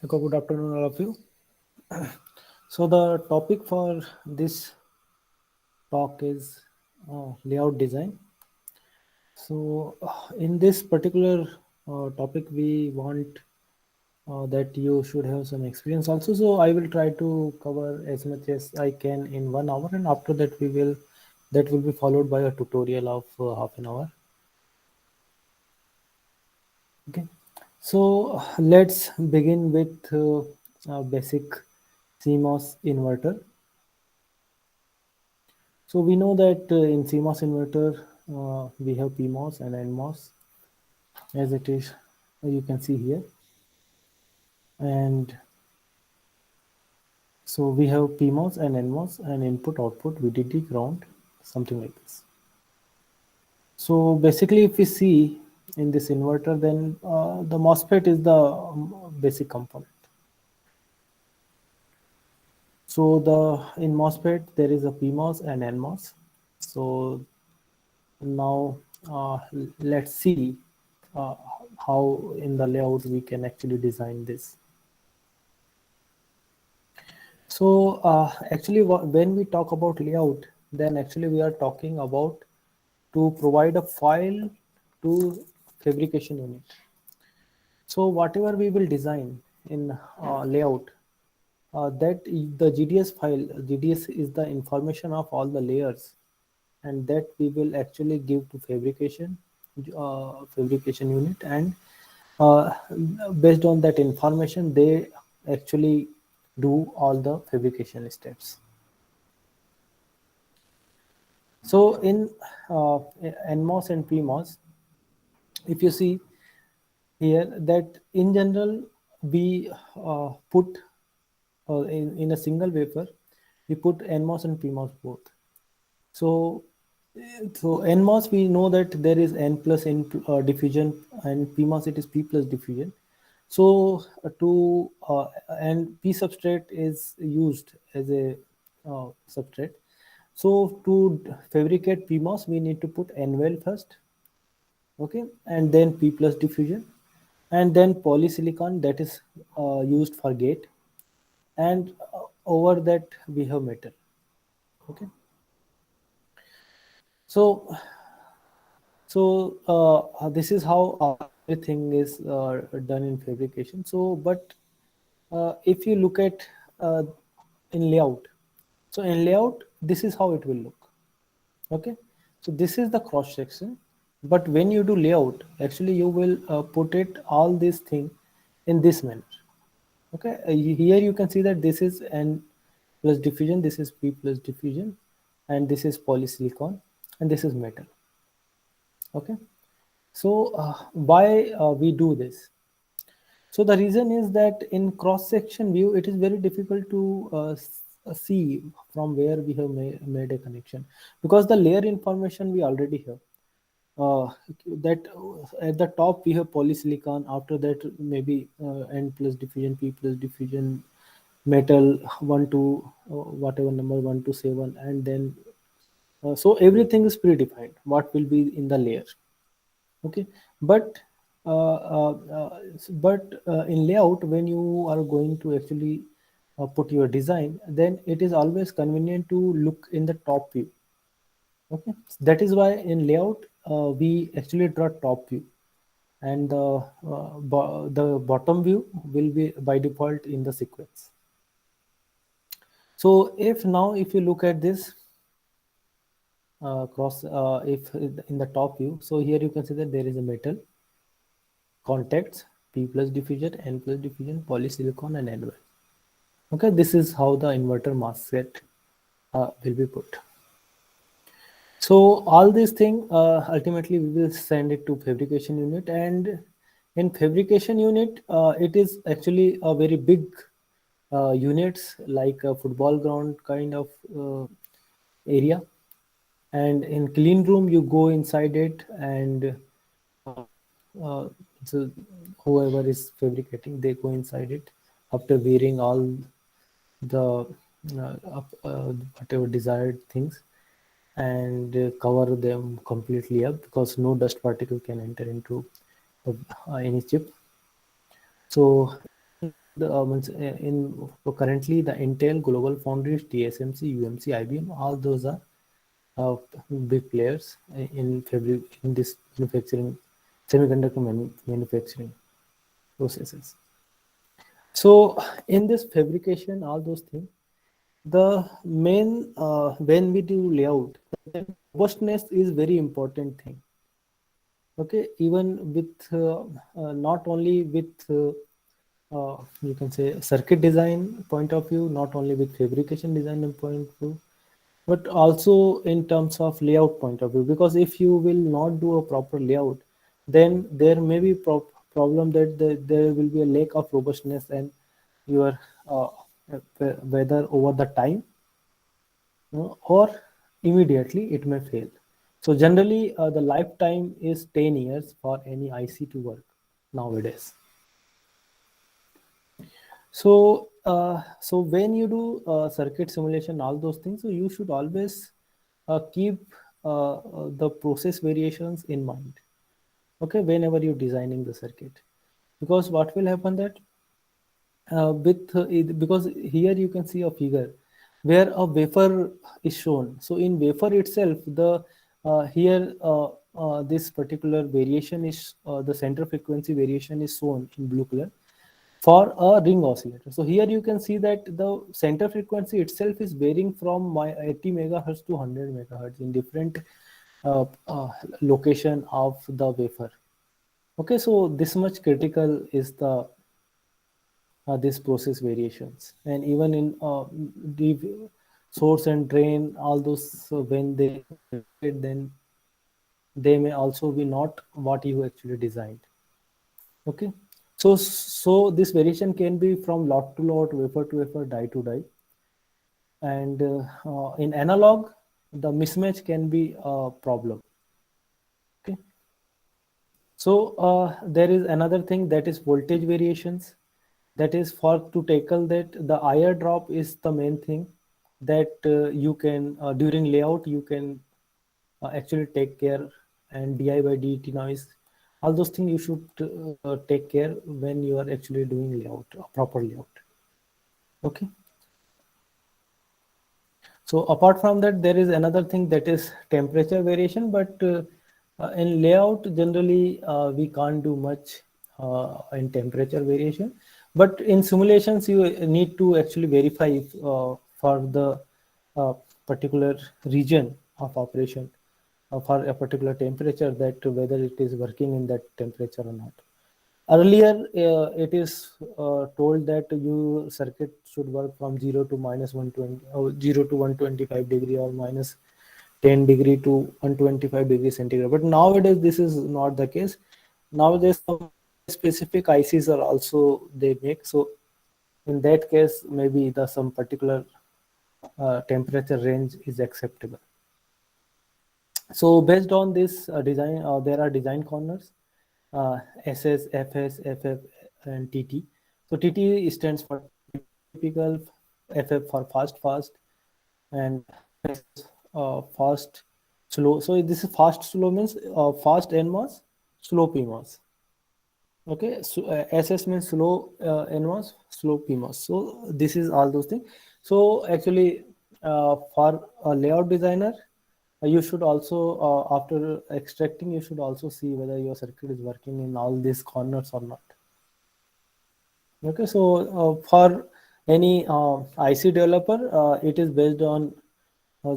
So good afternoon, all of you. So the topic for this talk is layout design. So in this particular topic, we want that you should have some experience also. So I will try to cover as much as I can in 1 hour, and after that that will be followed by a tutorial of half an hour. Okay. So let's begin with a basic CMOS inverter. So we know that in CMOS inverter, we have PMOS and NMOS as it is, you can see here. And so we have PMOS and NMOS and input, output, VDD, ground, something like this. So basically, if we see in this inverter, then the MOSFET is the basic component. So in MOSFET, there is a PMOS and NMOS. So now let's see uh, how in the layout we can actually design this. So actually when we talk about layout, then actually we are talking about to provide a file to fabrication unit. So whatever we will design in layout, that the GDS file, GDS is the information of all the layers, and that we will actually give to fabrication unit, and uh, based on that information they actually do all the fabrication steps. So in NMOS and PMOS, if you see here that in general we put in a single wafer, we put NMOS and PMOS both. So so NMOS, we know that there is N plus N diffusion, and PMOS it is P plus diffusion. So and P substrate is used as a substrate. So to fabricate PMOS, we need to put N well first, okay, and then P plus diffusion, and then polysilicon that is used for gate, and over that we have metal, okay. So this is how everything is done in fabrication. So, but if you look at uh, in layout, so in layout, this is how it will look. Okay, so this is the cross section. But when you do layout, actually you will put it all this thing in this manner. Okay, here you can see that this is N plus diffusion, this is P plus diffusion, and this is polysilicon, and this is metal. Okay. So why we do this? So the reason is that in cross-section view, it is very difficult to see from where we have made a connection, because the layer information we already have. That at the top we have polysilicon. After that, maybe N plus diffusion, P plus diffusion, metal 1 to whatever number 1 to 7, and then so everything is predefined. What will be in the layer? Okay, but in layout, when you are going to actually put your design, then it is always convenient to look in the top view. Okay, that is why in layout we actually draw top view, and the bottom view will be by default in the sequence. So if you look at this cross, if in the top view, so here you can see that there is a metal contacts, P plus diffusion, N plus diffusion, polysilicon, and N. Okay, this is how the inverter MOSFET will be put. So all these things ultimately we will send it to fabrication unit, and in fabrication unit it is actually a very big units, like a football ground kind of area, and in clean room you go inside it, and uh, so whoever is fabricating, they go inside it after wearing all the whatever desired things, and cover them completely up, because no dust particle can enter into any chip. So in currently the Intel, Global Foundries, TSMC, UMC, IBM, all those are uh, big players in this manufacturing, semiconductor manufacturing processes. So in this fabrication, all those things, the main when we do layout, then robustness is very important thing. Okay, even with not only with you can say circuit design point of view, not only with fabrication design point of view, but also in terms of layout point of view. Because if you will not do a proper layout, then there may be problem that there will be a lack of robustness, and your uh, whether over the time or immediately it may fail. So generally, the lifetime is 10 years for any IC to work nowadays. So when you do circuit simulation, all those things, so you should always keep the process variations in mind. Okay, whenever you're designing the circuit, because what will happen that because here you can see a figure where a wafer is shown. So in wafer itself, the here this particular variation is the center frequency variation is shown in blue color for a ring oscillator. So here you can see that the center frequency itself is varying from 80 megahertz to 100 megahertz in different uh, uh, location of the wafer. Okay, so this much critical is the this process variations, and even in the source and drain, all those when they then they may also be not what you actually designed. Okay, so this variation can be from lot to lot, wafer to wafer, die to die, and in analog the mismatch can be a problem. Okay, so there is another thing, that is voltage variations. That is for to tackle that, the IR drop is the main thing that you can during layout you can actually take care, and di by dt noise, all those things you should take care when you are actually doing layout, proper layout. Okay, so apart from that, there is another thing, that is temperature variation. But in layout, generally we can't do much in temperature variation. But in simulations, you need to actually verify if, for the uh, particular region of operation, for a particular temperature, that whether it is working in that temperature or not. Earlier, it is told that your circuit should work from 0 to minus 120, 0 to 125 degree, or minus 10 degree to 125 degree centigrade. But nowadays, this is not the case. Nowadays, some specific ICs are also they make. So in that case, maybe the some particular temperature range is acceptable. So based on this design, there are design corners, SS, FS, FF, and TT. So TT stands for typical, FF for fast, and fast, slow. So this is fast, slow means fast NMOS, slow PMOS. Okay, so SS means slow NMOS, slow PMOS. So this is all those things. So actually, for a layout designer, you should also after extracting, you should also see whether your circuit is working in all these corners or not. Okay, so for any IC developer, it is based on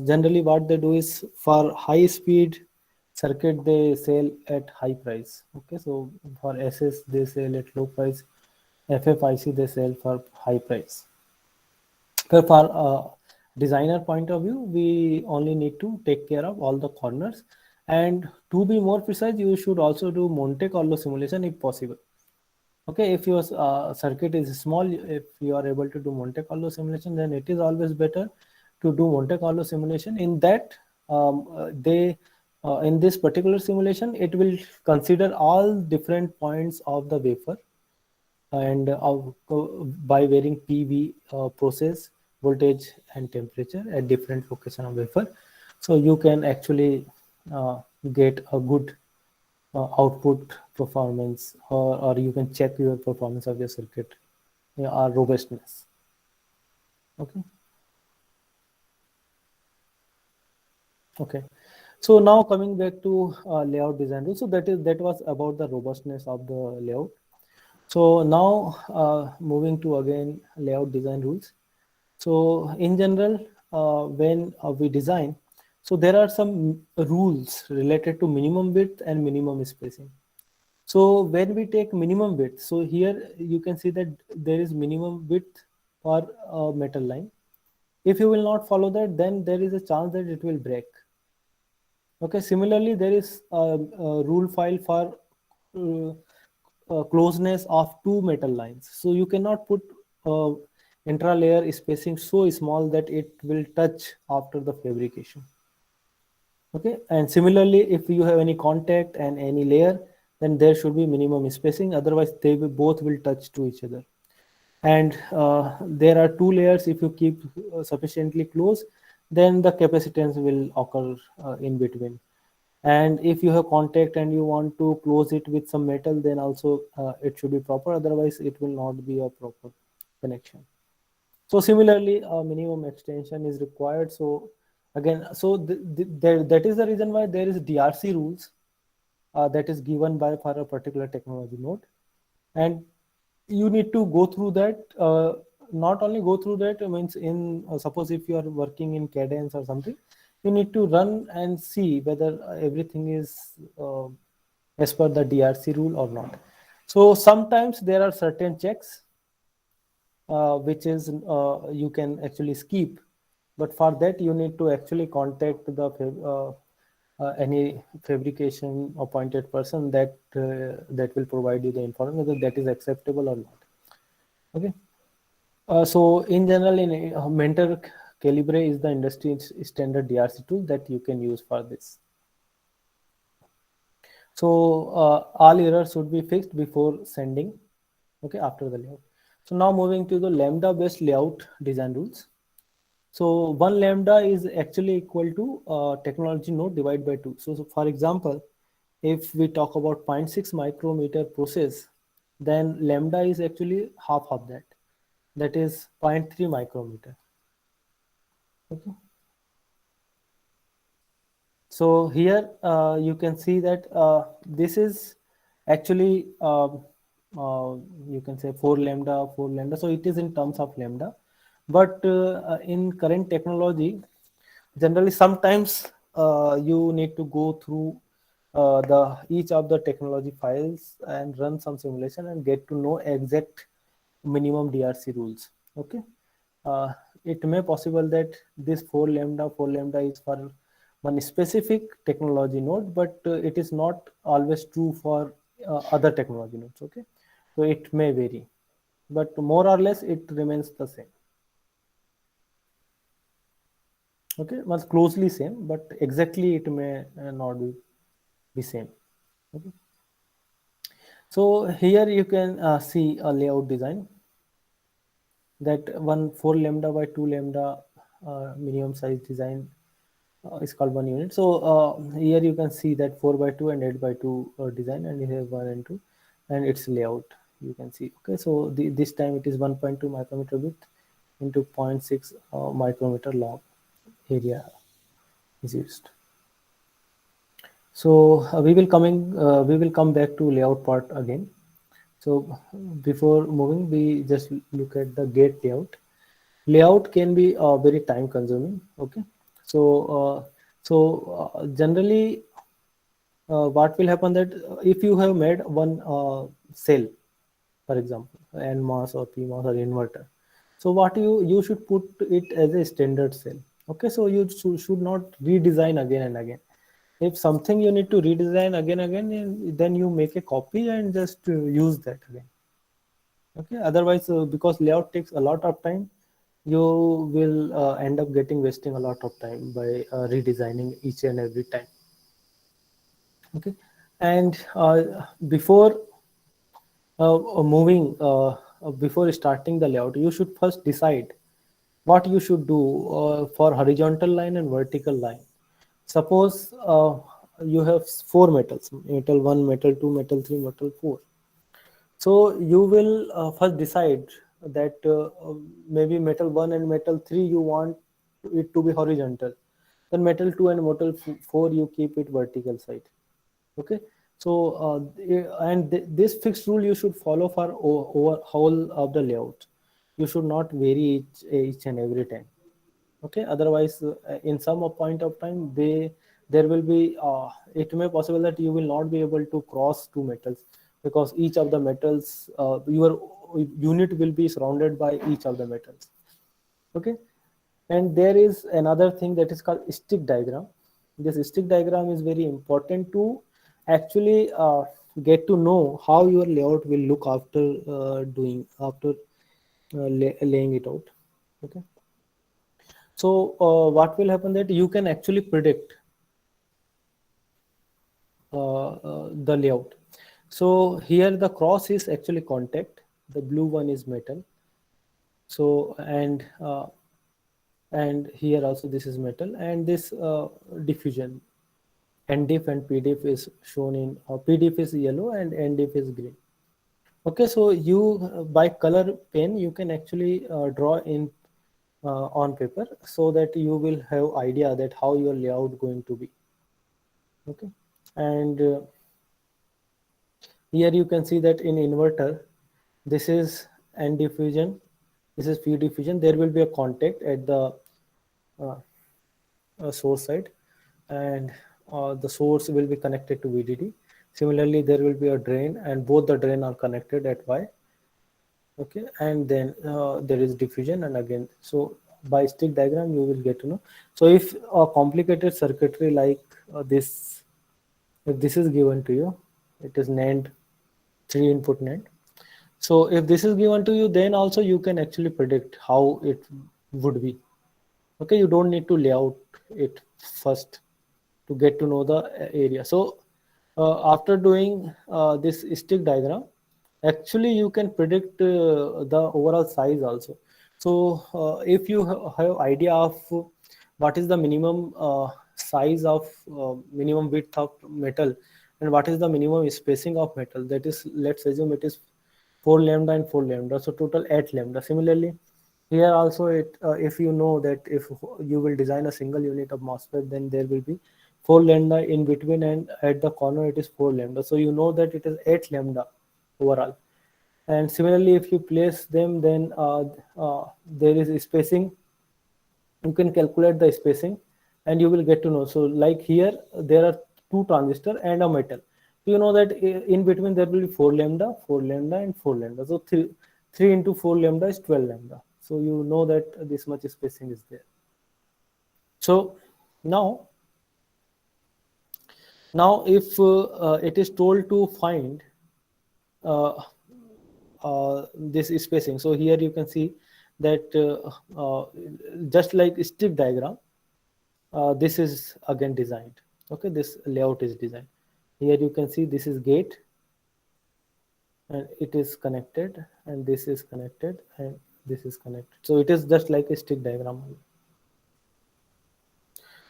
generally what they do is, for high speed circuit they sell at high price. Okay, so for SS they sell at low price, FFIC they sell for high price. So for designer point of view, we only need to take care of all the corners. And to be more precise, you should also do Monte Carlo simulation if possible. Okay, if your circuit is small, if you are able to do Monte Carlo simulation, then it is always better to do Monte Carlo simulation. In that, they in this particular simulation, it will consider all different points of the wafer, and by varying PV, process voltage and temperature at different location of wafer, so you can actually get a good output performance, or you can check your performance of your circuit or robustness. Okay. Okay. So now coming back to layout design rules. So that was about the robustness of the layout. So now moving to again layout design rules. So in general, when we design, so there are some rules related to minimum width and minimum spacing. So when we take minimum width, so here you can see that there is minimum width for a metal line. If you will not follow that, then there is a chance that it will break. Okay, similarly, there is a rule file for closeness of two metal lines. So you cannot put intra-layer spacing so small that it will touch after the fabrication. Okay, and similarly, if you have any contact and any layer, then there should be minimum spacing. Otherwise, they will, both will touch to each other. And there are two layers. If you keep sufficiently close, then the capacitance will occur in between. And if you have contact and you want to close it with some metal, then also it should be proper. Otherwise, it will not be a proper connection. So similarly, a minimum extension is required. So again, so that is the reason why there is DRC rules that is given by for a particular technology node, and you need to go through that. Not only go through that, means in suppose if you are working in cadence or something, you need to run and see whether everything is as per the DRC rule or not. So sometimes there are certain checks which is you can actually skip, but for that you need to actually contact the any fabrication appointed person that will provide you the information whether that is acceptable or not. Okay. So in general, in Mentor Calibre is the industry standard DRC tool that you can use for this. So all errors should be fixed before sending. Okay, after the layout. So now moving to the lambda based layout design rules. So one lambda is actually equal to technology node divided by 2. So for example, if we talk about zero point 0.6 micrometer process, then lambda is actually half of that. That is 0.3 micrometer. Okay. So here you can see that this is actually you can say 4 lambda, 4 lambda. So it is in terms of lambda. But in current technology, generally sometimes you need to go through the each of the technology files and run some simulation and get to know exact minimum DRC rules. Okay. uh, it may possible that this 4 lambda is for one specific technology node, but it is not always true for other technology nodes. Okay, so it may vary, but more or less it remains the same. Okay, was closely same, but exactly it may not be same. Okay, so here you can see a layout design that one 4 lambda by 2 lambda minimum size design is called 1 unit. So here you can see that 4 by 2 and 8 by 2 design, and you have 1 and 2, and its layout you can see. Okay, so this time it is 1.2 micrometer width into 0.6 micrometer long area is used. So we will come back to layout part again. So before moving, we just look at the gate layout. Layout can be very time consuming. Okay, so generally what will happen that if you have made one cell, for example, NMOS or PMOS or inverter, so what you should put it as a standard cell. Okay, so you should not redesign again and again. If something you need to redesign again, then you make a copy and just use that again. Okay, otherwise because layout takes a lot of time, you will end up getting wasting a lot of time by redesigning each and every time. Okay, and before moving before starting the layout, you should first decide what you should do for horizontal line and vertical line. Suppose you have four metals: metal 1, metal 2, metal 3, metal 4. So you will first decide that maybe metal 1 and metal 3 you want it to be horizontal, then metal 2 and metal 4 you keep it vertical side. Okay, so this fixed rule you should follow for over whole of the layout. You should not vary each and every time. Okay, otherwise in some point of time there will be it may possible that you will not be able to cross two metals, because each of the metals your unit will be surrounded by each of the metals. Okay, and there is another thing that is called stick diagram. This stick diagram is very important to actually get to know how your layout will look after laying it out. Okay, so what will happen that you can actually predict the layout. So here the cross is actually contact, the blue one is metal. So and here also this is metal, and this diffusion NDIF and PDIF is shown in PDIF is yellow and NDIF is green. Okay, so you by color pen you can actually draw in on paper, so that you will have idea that how your layout going to be. Okay, and here you can see that in inverter, this is N diffusion, this is P diffusion. There will be a contact at the uh, source side, and the source will be connected to VDD. Similarly, there will be a drain, and both the drain are connected at Y. Okay, and then there is diffusion, and again, so by stick diagram you will get to know. So if a complicated circuitry like this, if this is given to you, it is NAND, 3-input NAND. So if this is given to you, then also you can actually predict how it would be. Okay, you don't need to lay out it first to get to know the area. So after doing this stick diagram, actually you can predict the overall size also. So if you have idea of what is the minimum size of minimum width of metal, and what is the minimum spacing of metal, that is, let's assume it is 4 lambda and 4 lambda, so total 8 lambda. Similarly, here also if you know that if you will design a single unit of MOSFET, then there will be 4 lambda in between, and at the corner it is 4 lambda. So you know that it is 8 lambda overall. And similarly, if you place them, then there is spacing. You can calculate the spacing, and you will get to know. So like here, there are two transistor and a metal. So you know that in between there will be 4 lambda, 4 lambda, and 4 lambda. So 3 into 4 lambda is 12 lambda. So you know that this much spacing is there. So now if it is told to find uh, this spacing, so here you can see that just like stick diagram, this is again designed. Okay, this layout is designed. Here you can see this is gate, and it is connected, and this is connected, and this is connected. So it is just like a stick diagram.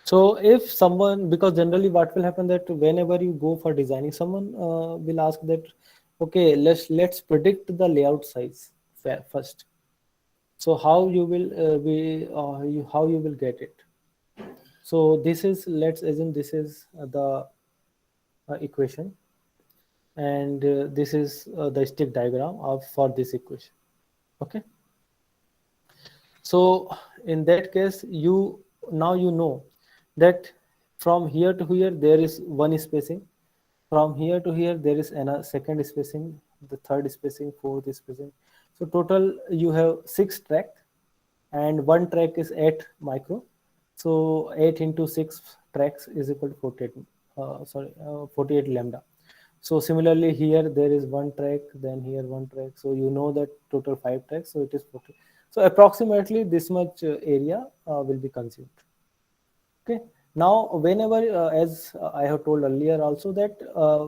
So if someone, because generally what will happen that whenever you go for designing, someone will ask that, okay, let's predict the layout size first. So how you will how you will get it? So this is, let's assume this is the equation, and this is the stick diagram of for this equation. Okay, so in that case, you now you know that from here to here there is one spacing, from here to here there is another second spacing, the third spacing, fourth spacing. So total you have 6 track, and one track is 8 micro. So 8 into 6 tracks is equal to 48 48 lambda. So similarly here there is one track, then here one track, so you know that total 5 tracks, so it is 40. So approximately this much area will be consumed. Okay, now whenever as I have told earlier also that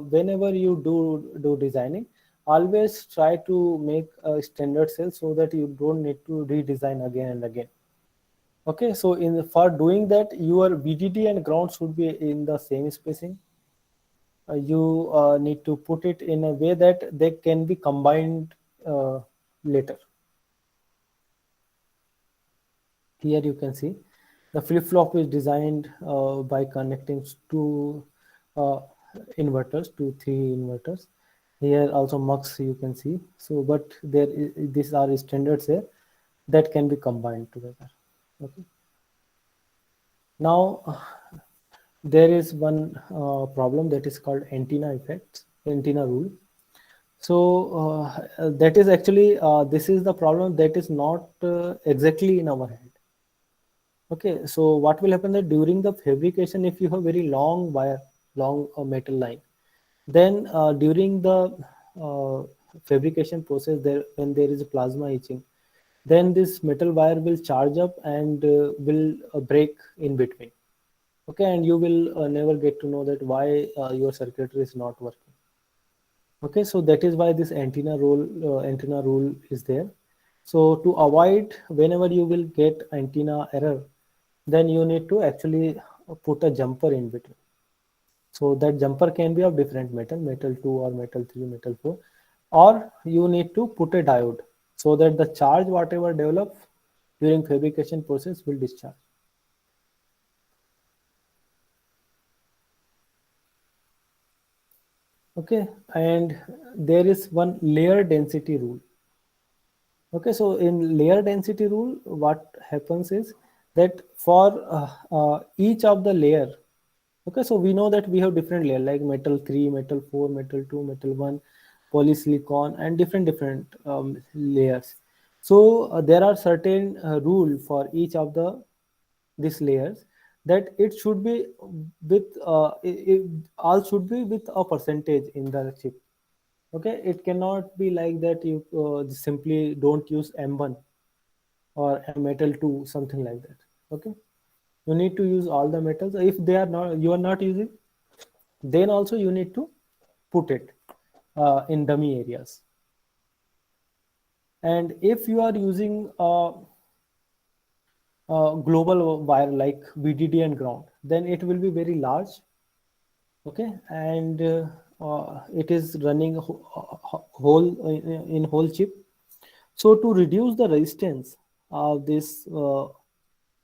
whenever you do designing, always try to make a standard cell, so that you don't need to redesign again and again. Okay, so for doing that, your VDD and ground should be in the same spacing. You need to put it in a way that they can be combined later. Here you can see the flip-flop is designed by connecting two uh, inverters, two three inverters. Here also mux you can see. So, but these are standards here that can be combined together. Okay. Now there is one problem that is called antenna effect, antenna rule. So that is actually this is the problem that is not exactly in our hand. Okay, so what will happen that during the fabrication, if you have very long wire, long metal line, then during the uh, fabrication process, there when there is a plasma etching, then this metal wire will charge up and will break in between. Okay, and you will never get to know that why your circuitry is not working. Okay, so that is why this antenna rule is there. So to avoid whenever you will get antenna error, then you need to actually put a jumper in between. So that jumper can be of different metal, metal 2 or metal 3, metal 4, or you need to put a diode so that the charge whatever develop during fabrication process will discharge. Okay, and there is one layer density rule. Okay, so in layer density rule, what happens is that for each of the layer, okay, so we know that we have different layer like metal 3, metal 4, metal 2, metal 1, polysilicon, and different layers. So there are certain rule for each of these layers that it should be with all should be with a percentage in the chip. Okay, it cannot be like that you simply don't use M1 or a metal 2, something like that. Okay, you need to use all the metals. If they are not, you are not using, then also you need to put it in dummy areas. And if you are using a global wire like VDD and ground, then it will be very large. Okay, and it is running whole in whole chip. So to reduce the resistance of this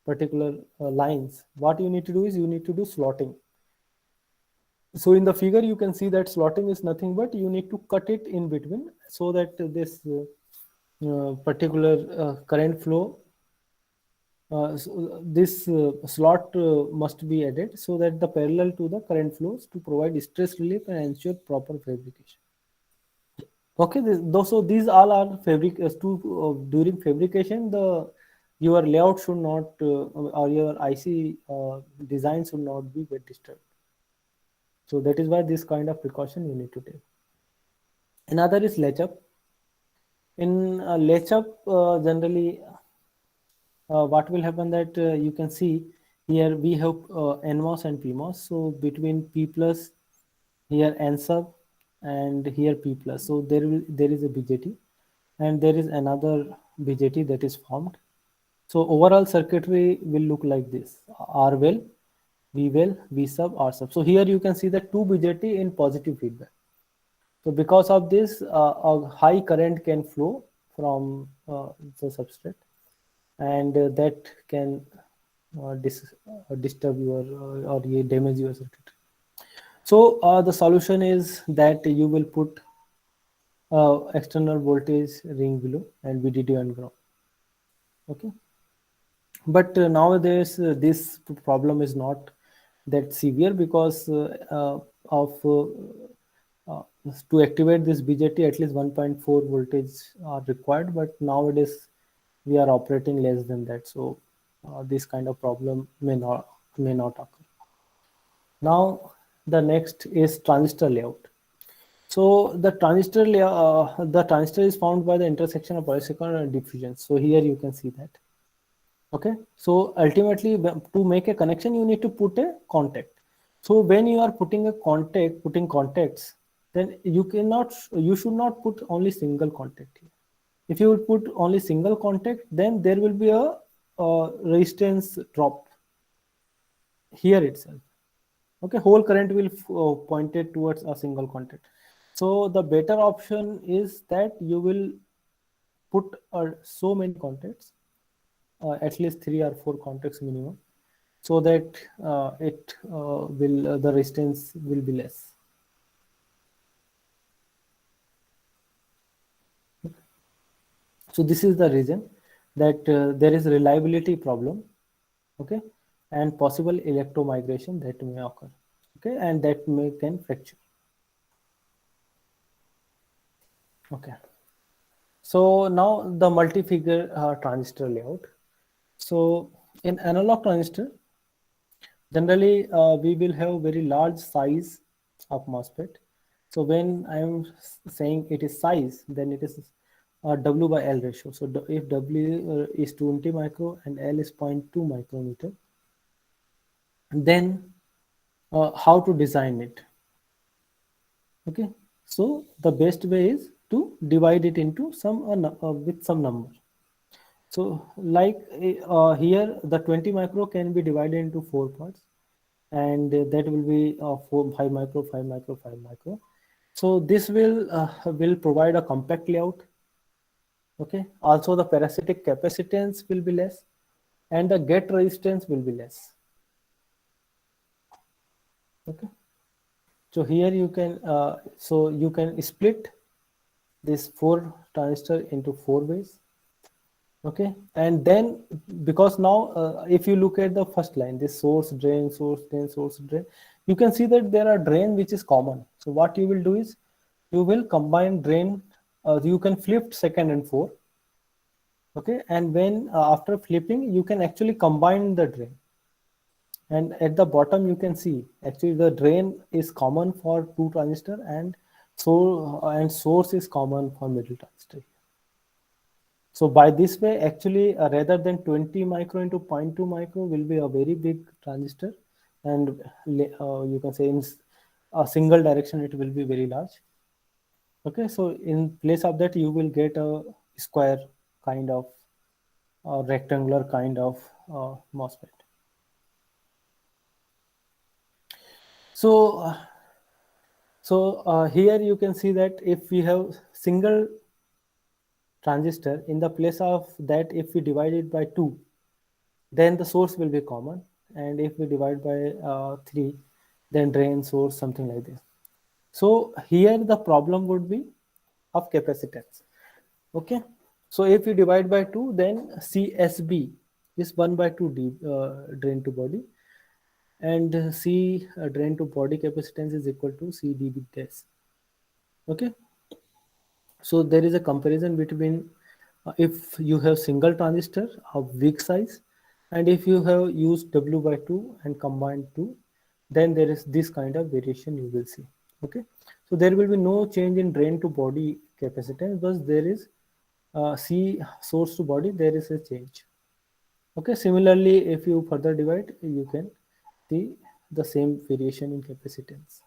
particular lines, what you need to do is you need to do slotting. So in the figure you can see that slotting is nothing but you need to cut it in between so that this particular current flow this slot must be added so that the parallel to the current flows to provide stress relief and ensure proper fabrication. Okay, so these all are during fabrication your layout should not or your IC design should not be get disturbed. So that is why this kind of precaution you need to take. Another is latch up. In latch up, generally, what will happen that you can see here we have NMOS and PMOS. So between P plus, here N sub, and here P plus. So there is a BJT, and there is another BJT that is formed. So overall circuitry will look like this: R well, V well, V sub, R sub. So here you can see the two BJT in positive feedback. So because of this, a high current can flow from the substrate, and that can disturb your or damage your circuitry. So the solution is that you will put external voltage ring below and VDD on ground. Okay, but nowadays this problem is not that severe because of uh, to activate this BJT at least 1.4 voltage are required, but nowadays we are operating less than that, so this kind of problem may not occur. Now the next is transistor layout. So the transistor is found by the intersection of polysilicon and diffusion. So here you can see that. Okay, so ultimately to make a connection you need to put a contact. So when you are putting putting contacts, then you should not put only single contact here. If you will put only single contact, then there will be a resistance drop here itself. Okay, whole current will pointed towards a single contact. So the better option is that you will put so many contacts at least 3 or 4 contacts minimum, so that it will the resistance will be less. So this is the reason that there is reliability problem, okay, and possible electromigration that may occur, okay, and that may can fracture. Okay, so now the multi-figure transistor layout. So in analog transistor, generally we will have very large size of MOSFET. So when I am saying it is size, then it is W by L ratio. So if W is 20 micro and L is 0.2 micrometer, then how to design it? Okay, so the best way is to divide it into some with some number. So like here the 20 micro can be divided into 4 parts, and that will be 5 micro, 5 micro, 5 micro. So this will provide a compact layout. Okay, also the parasitic capacitance will be less, and the gate resistance will be less. Okay, so here you can split this 4 transistor into 4 ways. Okay, and then because now if you look at the first line, this source drain, source drain, source drain, you can see that there are drain which is common. So what you will do is you will combine drain, you can flip second and fourth. Okay, and when after flipping you can actually combine the drain, and at the bottom you can see actually the drain is common for 2 transistor, and source is common for middle transistor. So by this way, actually, rather than 20 micro into 0.2 micro will be a very big transistor, and you can say in a single direction it will be very large. Okay, so in place of that you will get a square kind of rectangular kind of MOSFET. So here you can see that if we have single transistor, in the place of that if we divide it by 2, then the source will be common, and if we divide by 3, then drain, source, something like this. So here the problem would be of capacitance. Okay, so if you divide by 2, then CSB is 1 by 2 d drain to body, and C drain to body capacitance is equal to CdB dash. Okay, so there is a comparison between if you have single transistor of weak size, and if you have used W by 2 and combined 2, then there is this kind of variation you will see. Okay, so there will be no change in drain to body capacitance, but there is C source to body, there is a change. Okay, similarly if you further divide, you can see the same variation in capacitance.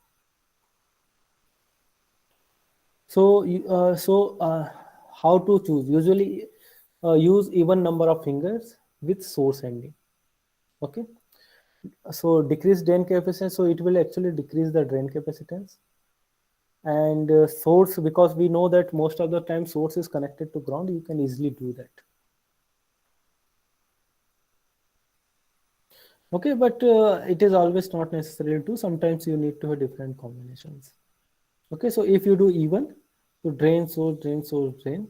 So, how to choose? Usually, use even number of fingers with source ending. Okay. So decrease drain capacitance. So it will actually decrease the drain capacitance. And source, because we know that most of the time source is connected to ground, you can easily do that. Okay, but it is always not necessary to. Sometimes you need to have different combinations. Okay, so if you do even, so drain, source, drain, source, drain.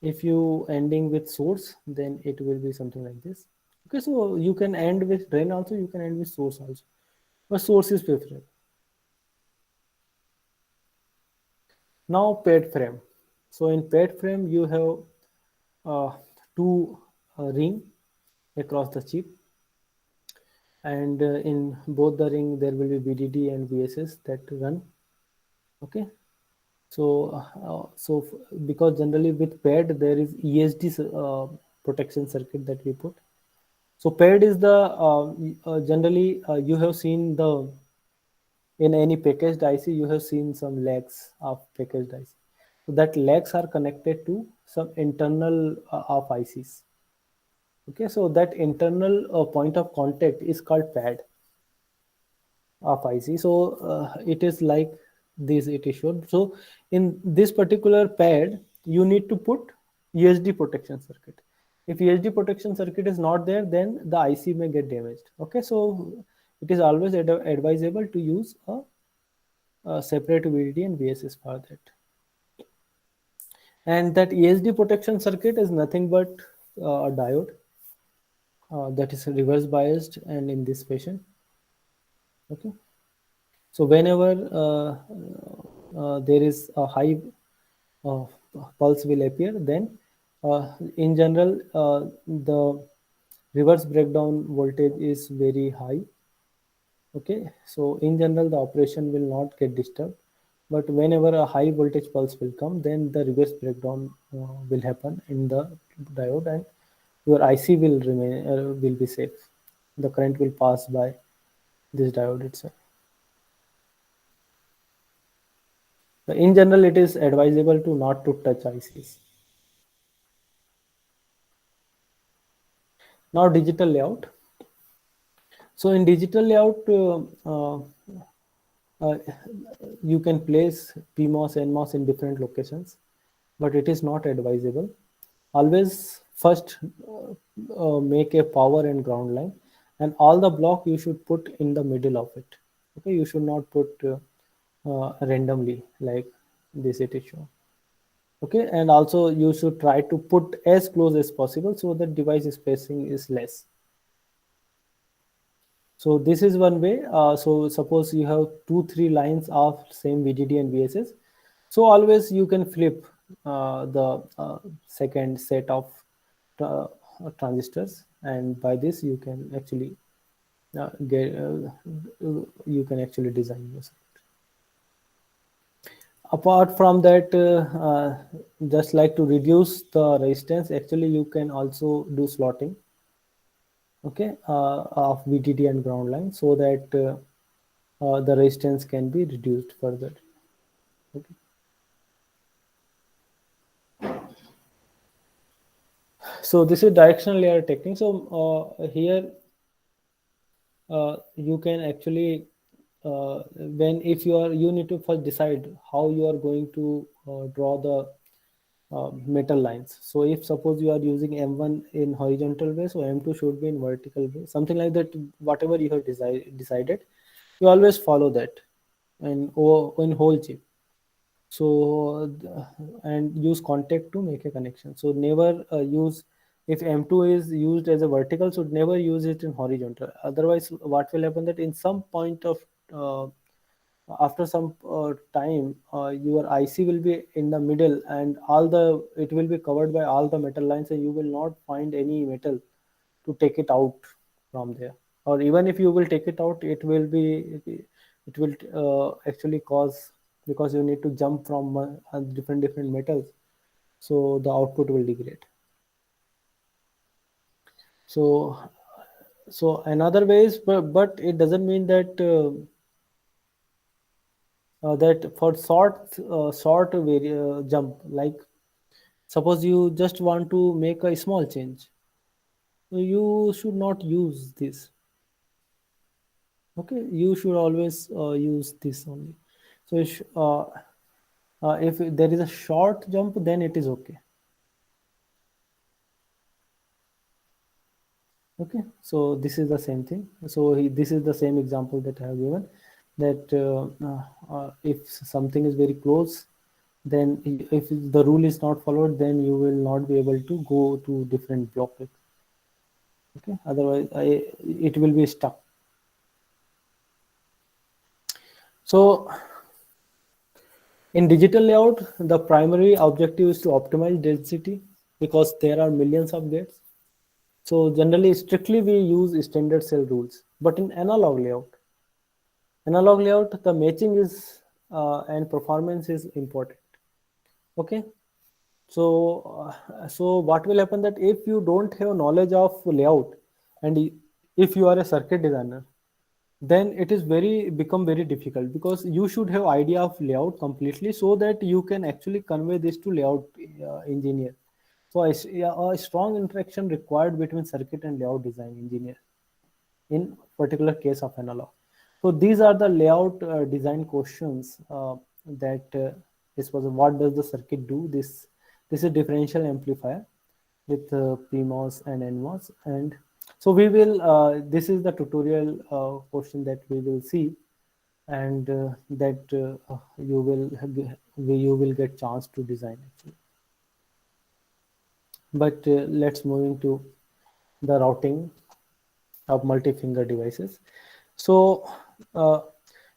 If you ending with source, then it will be something like this. Okay, so you can end with drain also, you can end with source also, but source is preferred. Now paired frame. So in paired frame you have two ring across the chip, and in both the ring there will be VDD and VSS that run. Okay, so because generally with paired there is ESD protection circuit that we put. So paired is the generally you have seen the in any packaged IC you have seen some legs of packaged IC. So that legs are connected to some internal of ICs. Okay, so that internal point of contact is called pad of IC. So it is like this it is shown. So in this particular pad you need to put ESD protection circuit. If ESD protection circuit is not there, then the IC may get damaged. Okay, so it is always advisable to use a separate VDD and VSS for that. And that ESD protection circuit is nothing but a diode that is reverse biased and in this fashion. Okay, so whenever there is a high uh, pulse will appear, then in general the reverse breakdown voltage is very high. Okay, so in general the operation will not get disturbed, but whenever a high voltage pulse will come, then the reverse breakdown will happen in the diode, and your IC will remain will be safe. The current will pass by this diode itself. So in general, it is advisable to not to touch ICs. Now digital layout. So in digital layout, uh, you can place PMOS, NMOS in different locations, but it is not advisable. Always first make a power and ground line, and all the block you should put in the middle of it. Okay, you should not put randomly like this it is shown. Okay, and also you should try to put as close as possible so that device spacing is less. So this is one way. So suppose you have 2-3 lines of same VDD and VSS, so always you can flip the second set of transistors, and by this you can actually you can actually design yourself. Apart from that, just like to reduce the resistance, actually you can also do slotting, okay, of VDD and ground line, so that the resistance can be reduced further. Okay. So this is directional layer technique. So here you can actually when if you need to first decide how you are going to draw the metal lines. So if suppose you are using M1 in horizontal way, so M2 should be in vertical way, something like that. Whatever you have decided, you always follow that, and in whole chip. So and use contact to make a connection. So never use, if M2 is used as a vertical, so never use it in horizontal. Otherwise what will happen that in some point of uh, after some time your IC will be in the middle, and it will be covered by all the metal lines, and you will not find any metal to take it out from there. Or even if you will take it out, it will actually cause, because you need to jump from different metals, so the output will degrade. So another way is, but it doesn't mean that that for short jump, like suppose you just want to make a small change, so you should not use this. Okay, you should always use this only. So if there is a short jump, then it is okay. Okay, so this is the same thing. So this is the same example that I have given, that if something is very close, then if the rule is not followed, then you will not be able to go to different blockage. Okay, otherwise it will be stuck. So in digital layout, the primary objective is to optimize density, because there are millions of gates. So generally, strictly we use standard cell rules. But in analog layout, the matching is and performance is important. Okay. So what will happen that if you don't have knowledge of layout, and if you are a circuit designer, then it is become very difficult, because you should have idea of layout completely, so that you can actually convey this to layout engineer. So a strong interaction required between circuit and layout design engineer in particular case of analog. So these are the layout design questions that this was, what does the circuit do? This is differential amplifier. with PMOS and NMOS. And so we will, this is the tutorial question that we will see, and that you will get chance to design actually. But let's moving to the routing of multi-finger devices. So uh,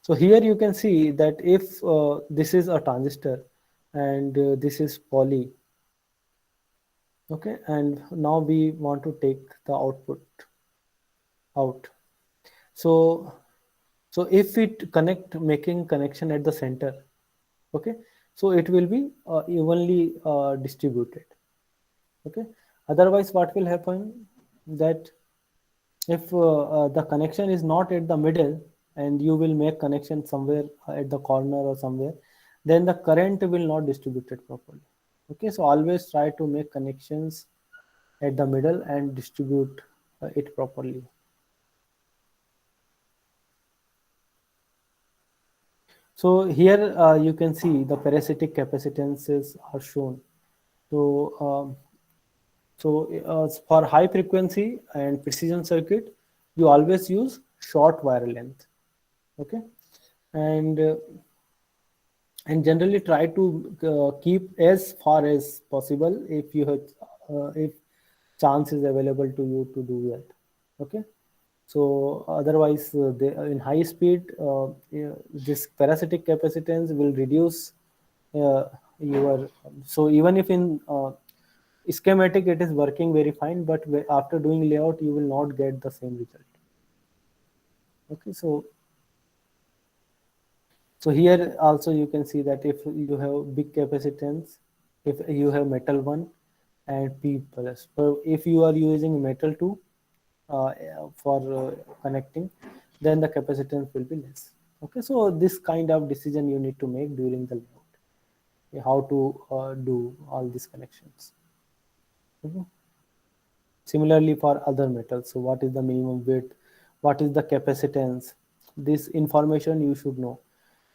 so here you can see that if this is a transistor and this is poly, okay, and now we want to take the output out. So so if it connect making connection at the center, okay, so it will be evenly distributed, okay. Otherwise what will happen, that if the connection is not at the middle and you will make connection somewhere at the corner or somewhere, then the current will not distribute it properly, okay. So always try to make connections at the middle and distribute it properly. So here you can see the parasitic capacitances are shown. So for high frequency and precision circuit, you always use short wire length, okay, and generally try to keep as far as possible if you have if chance is available to you to do that, okay. So otherwise in high speed yeah, this parasitic capacitance will reduce your, so even if in schematic it is working very fine, but after doing layout you will not get the same result, okay. So here also you can see that if you have big capacitance, if you have metal 1 and P plus, so if you are using metal 2 uh, for connecting, then the capacitance will be less, okay. So this kind of decision you need to make during the layout, how to do all these connections, okay? Similarly for other metals, so what is the minimum width, what is the capacitance, this information you should know,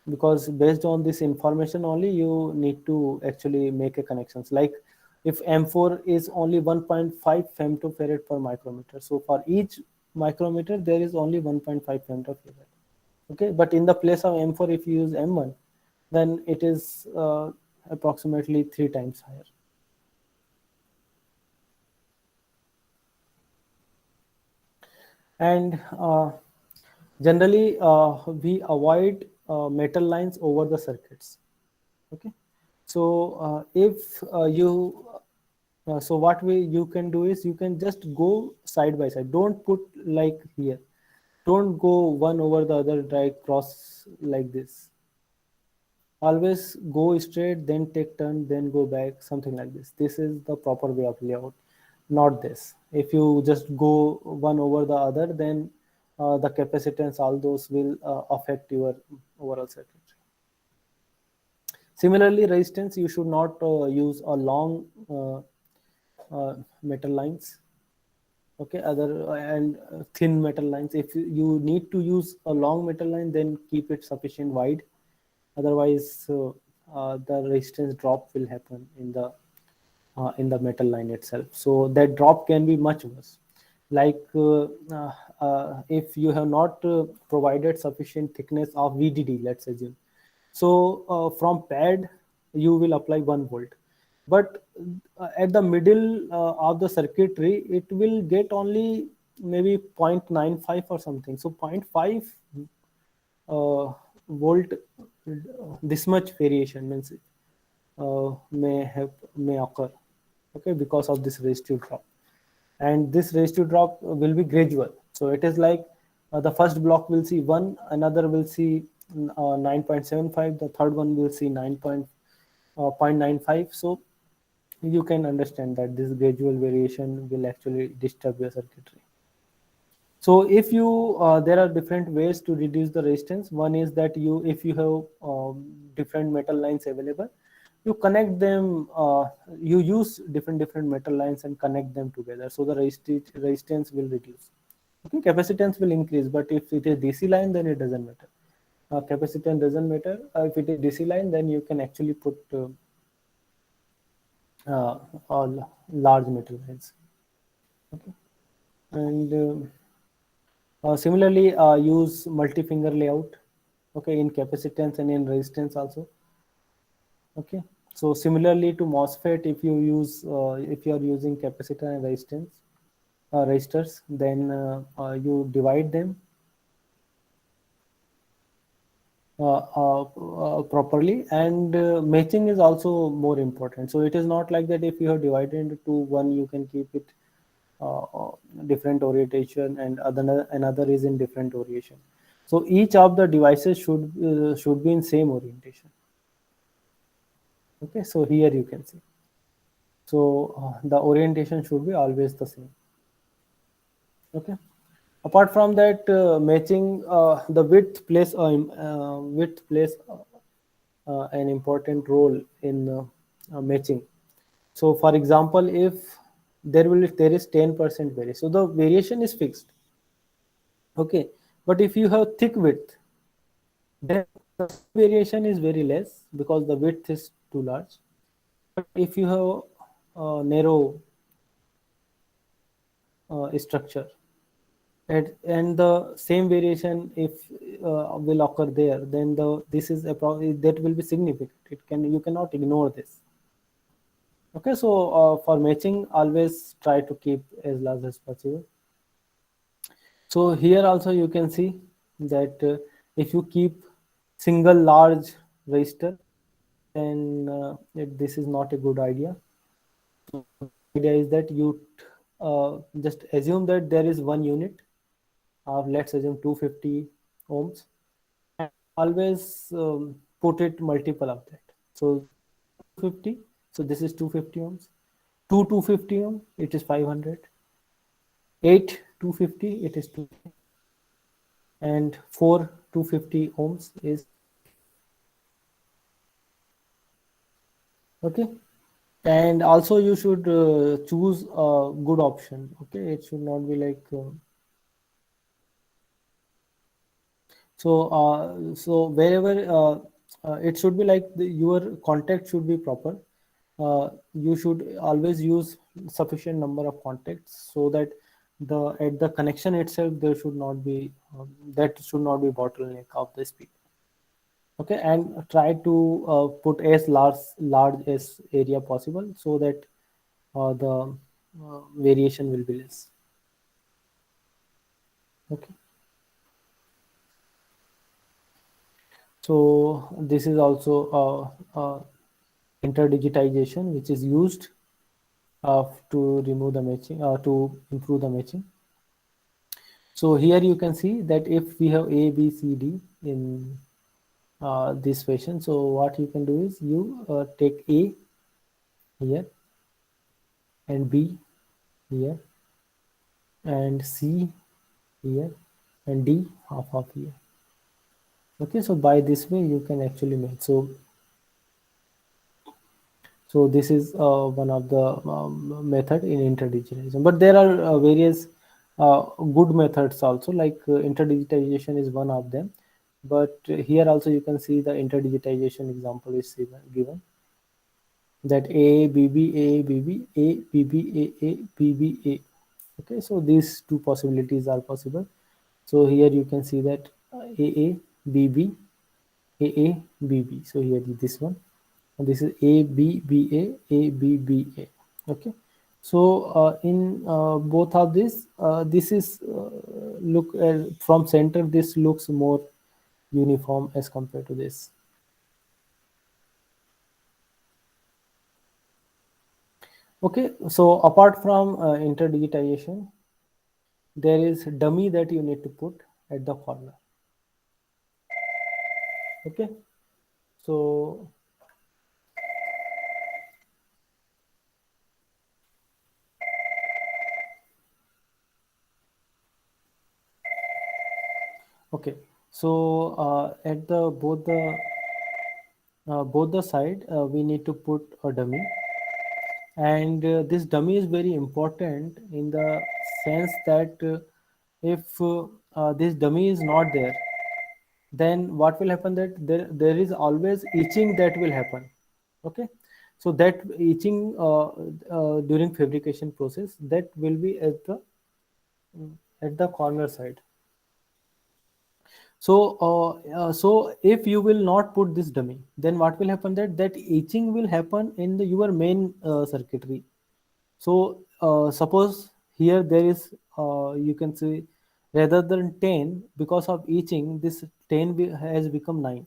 because based on this information only you need to actually make a connections. Like if M4 is only 1.5 femtofarad per micrometer, so for each micrometer there is only 1.5 femtofarad, okay. But in the place of M4 if you use M1, then it is approximately 3 times higher. And generally we avoid metal lines over the circuits, okay. So if you so what way you can do is you can just go side by side, don't put like here, don't go one over the other, right cross like this, always go straight then take turn then go back, something like this. This is the proper way of layout, not this. If you just go one over the other, then the capacitance, all those will affect your overall circuit. Similarly resistance, you should not use a long metal lines, okay, other and thin metal lines. If you need to use a long metal line, then keep it sufficient wide, otherwise the resistance drop will happen in the metal line itself, so that drop can be much worse. Like if you have not provided sufficient thickness of VDD, let's assume, so from pad you will apply 1 volt, but at the middle of the circuitry it will get only maybe 0.95 or something. So zero point 0.5 volt, this much variation means may occur, okay, because of this resistive drop. And this resistive drop will be gradual, so it is like the first block will see 1, another will see 9.75, the third one will see 9.95. So you can understand that this gradual variation will actually disturb your circuitry. So if you there are different ways to reduce the resistance. One is that you, if you have different metal lines available, you connect them, you use different metal lines and connect them together, so the resistance will reduce, okay. Capacitance will increase, but if it is DC line, then it doesn't matter. Capacitance doesn't matter. If it is DC line, then you can actually put uh, large metal lines. Okay, and similarly, use multi-finger layout. Okay, in capacitance and in resistance also. Okay, so similarly to MOSFET, if you are using capacitor and resistors, then you divide them properly, and matching is also more important. So it is not like that if you have divided into two, one you can keep it different orientation and another is in different orientation. So each of the devices should be in same orientation. Okay, so here you can see. So the orientation should be always the same. Okay. Apart from that, matching the width plays an important role in matching. So, for example, if there is 10% variation, so the variation is fixed. Okay, but if you have thick width, then the variation is very less because the width is too large. But if you have narrow structure, and the same variation if will occur there, then that will be significant. You cannot ignore this. Okay, so for matching, always try to keep as large as possible. So here also you can see that if you keep single large resistor, then this is not a good idea. So the idea is that you just assume that there is one unit of, let's assume, 250 ohms, and always put it multiple of that. So 250, so this is 250 ohms. 250 ohm, it is 500. 8 250, it is 2, and 4 250 ohms is okay. And also you should choose a good option. Okay, it should not be like so wherever it should be like your contact should be proper. You should always use sufficient number of contacts so that the at the connection itself there should not be that should not be bottleneck of the speed. Okay, and try to put as large as area possible so that the variation will be less. Okay, so this is also interdigitization which is used to remove the matching to improve the matching. So here you can see that if we have A, B, C, D in this fashion, so what you can do is you take A here and B here and C here and D half of here. Okay, so by this way you can actually make. So this is one of the method in interdigitization, but there are various good methods also, like interdigitization is one of them. But here also you can see the interdigitization example is given, that A B B A B B A B B A A B B A. Okay, so these two possibilities are possible. So here you can see that AA BB AA BB. So here is this one, and this is A B B A A B B A. Okay, so in both of this is look from center. This looks more uniform as compared to this. Okay, so apart from interdigitization, there is dummy that you need to put at the corner. Okay, so okay, so at the both the side we need to put a dummy, and this dummy is very important in the sense that if this dummy is not there, then what will happen, that there is always etching that will happen. Okay, So that etching during fabrication process, that will be at the corner side. So if you will not put this dummy, then what will happen, that etching will happen in your main circuitry. So suppose here there is, you can see, rather than 10, because of etching, this 10 has become 9.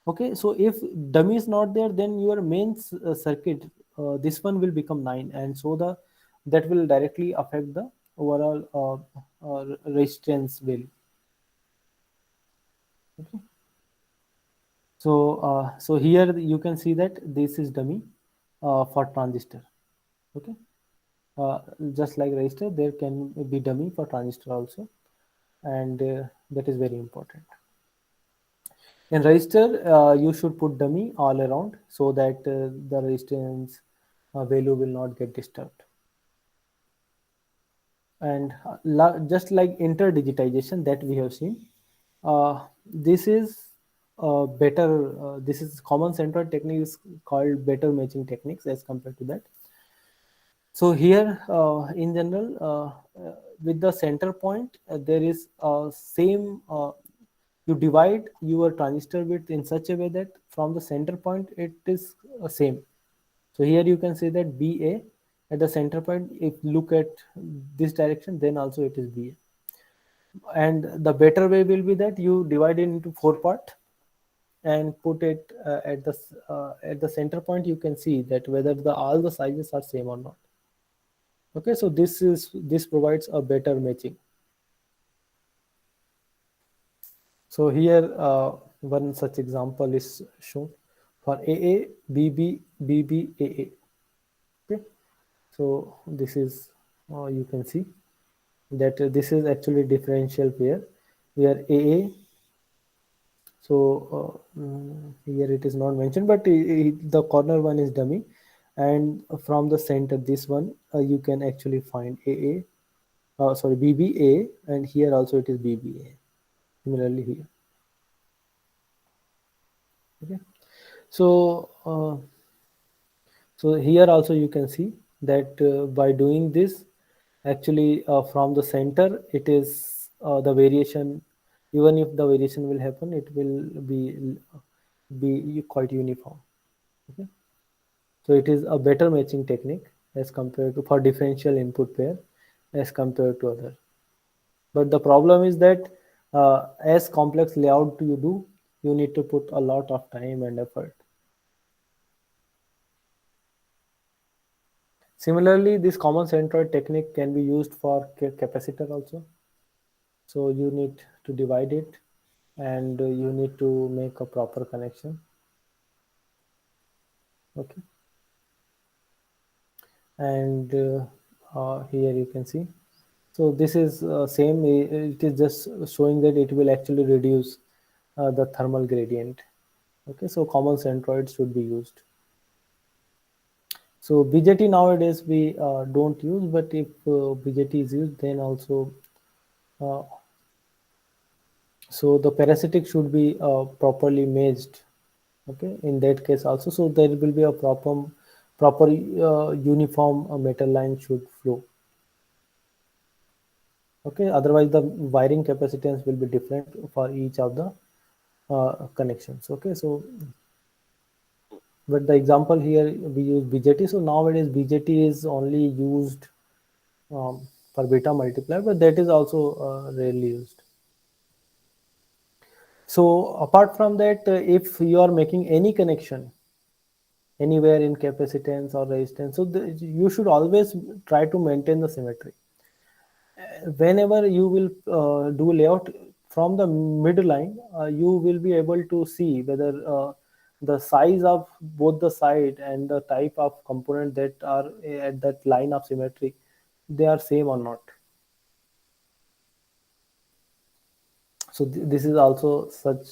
Okay, so if dummy is not there, then your main circuit, this one will become 9, and so that will directly affect the overall resistance value. Okay. So here you can see that this is dummy for transistor. Okay, uh, just like resistor, there can be dummy for transistor also, and that is very important. In resistor, you should put dummy all around so that the resistance value will not get disturbed. And just like interdigitization that we have seen, this is better. This is common centroid technique is called better matching techniques as compared to that. So here, in general, with the center point, there is same. You divide your transistor width in such a way that from the center point it is same. So here you can say that BA at the center point. If look at this direction, then also it is BA. And the better way will be that you divide it into 4 part and put it at the center point. You can see that whether the all the sizes are same or not. Okay, so this provides a better matching. So here one such example is shown for AA, BB, BB, AA. Okay, so this is, you can see that this is actually differential pair where AA. So here it is not mentioned, but the corner one is dummy, and from the center this one you can actually find AA, sorry, BBA, and here also it is BBA. Similarly here. Okay, so so here also you can see that by doing this, actually from the center it is the variation. Even if the variation will happen, it will be quite uniform. Okay, so it is a better matching technique as compared to for differential input pair as compared to other. But the problem is that as complex layout you do, you need to put a lot of time and effort. Similarly, this common centroid technique can be used for capacitor also. So you need to divide it, and you need to make a proper connection. Okay, and here you can see. So this is same. It is just showing that it will actually reduce the thermal gradient. Okay, so common centroids should be used. So BJT nowadays we don't use, but if BJT is used, then also uh, so the parasitic should be properly matched. Okay, in that case also, so there will be a proper uniform metal line should flow. Okay, otherwise the wiring capacitance will be different for each of the connections. Okay, so but the example here we use BJT. So nowadays BJT is only used for beta multiplier, but that is also rarely used. So apart from that, if you are making any connection anywhere in capacitance or resistance, so you should always try to maintain the symmetry. Whenever you will do layout from the midline, you will be able to see whether the size of both the side and the type of component that are at that line of symmetry, they are same or not. So this is also such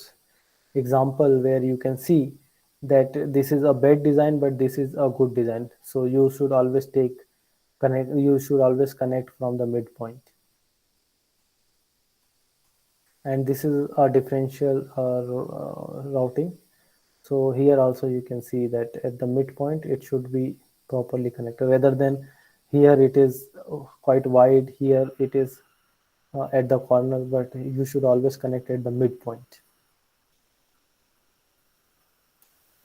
example where you can see that this is a bad design, but this is a good design. So you should always connect. You should always connect from the midpoint. And this is a differential routing. So here also you can see that at the midpoint it should be properly connected, rather than here it is quite wide, here it is at the corner, but you should always connect at the midpoint.